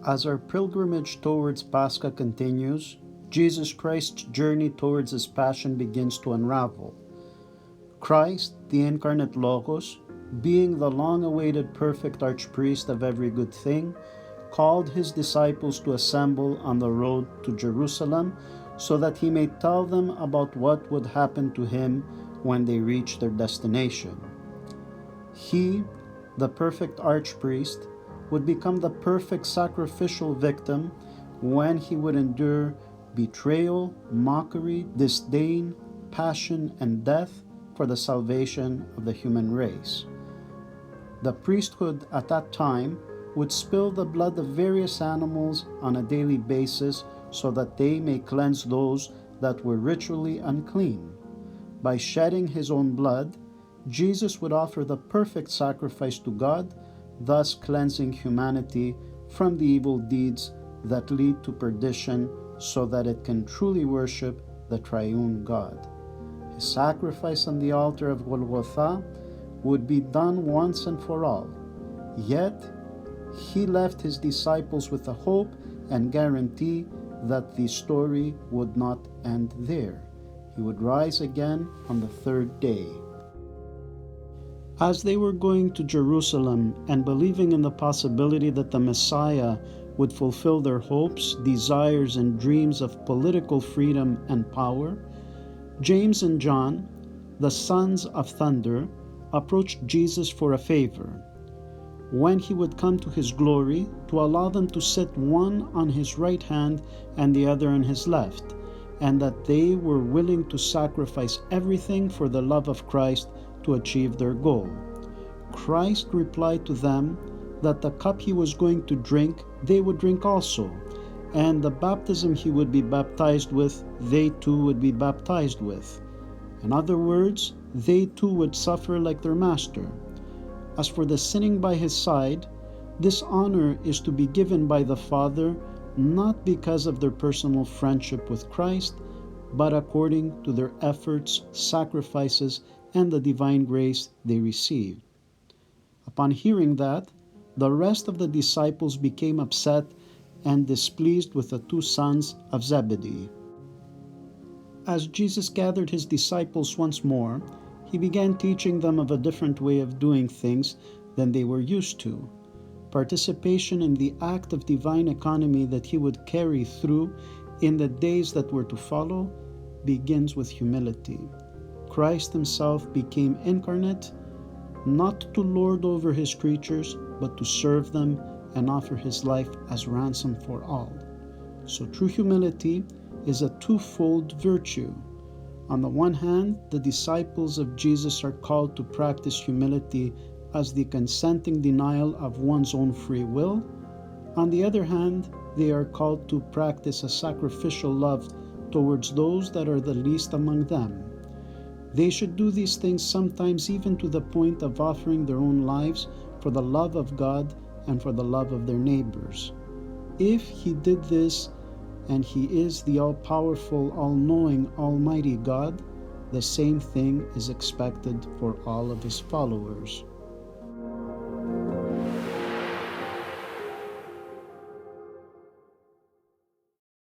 As our pilgrimage towards Pascha continues, Jesus Christ's journey towards his passion begins to unravel. Christ, the incarnate Logos, being the long-awaited perfect archpriest of every good thing, called his disciples to assemble on the road to Jerusalem so that he may tell them about what would happen to him when they reach their destination. He, the perfect archpriest, would become the perfect sacrificial victim when he would endure betrayal, mockery, disdain, passion, and death for the salvation of the human race. The priesthood at that time would spill the blood of various animals on a daily basis so that they may cleanse those that were ritually unclean. By shedding his own blood, Jesus would offer the perfect sacrifice to God, thus cleansing humanity from the evil deeds that lead to perdition so that it can truly worship the triune God. His sacrifice on the altar of Golgotha would be done once and for all. Yet, he left his disciples with a hope and guarantee that the story would not end there. He would rise again on the third day. As they were going to Jerusalem and believing in the possibility that the Messiah would fulfill their hopes, desires, and dreams of political freedom and power, James and John, the sons of thunder, approached Jesus for a favor. When he would come to his glory, to allow them to sit one on his right hand and the other on his left, and that they were willing to sacrifice everything for the love of Christ to achieve their goal. Christ replied to them that the cup he was going to drink, they would drink also, and the baptism he would be baptized with, they too would be baptized with. In other words, they too would suffer like their master. As for the sitting by his side, this honor is to be given by the Father, not because of their personal friendship with Christ, but according to their efforts, sacrifices, and the divine grace they received. Upon hearing that, the rest of the disciples became upset and displeased with the two sons of Zebedee. As Jesus gathered his disciples once more, he began teaching them of a different way of doing things than they were used to. Participation in the act of divine economy that he would carry through in the days that were to follow begins with humility. Christ himself became incarnate, not to lord over his creatures, but to serve them and offer his life as ransom for all. So true humility is a twofold virtue. On the one hand, the disciples of Jesus are called to practice humility as the consenting denial of one's own free will. On the other hand, they are called to practice a sacrificial love towards those that are the least among them. They should do these things sometimes even to the point of offering their own lives for the love of God and for the love of their neighbors. If he did this, and he is the all-powerful, all-knowing, almighty God, the same thing is expected for all of his followers.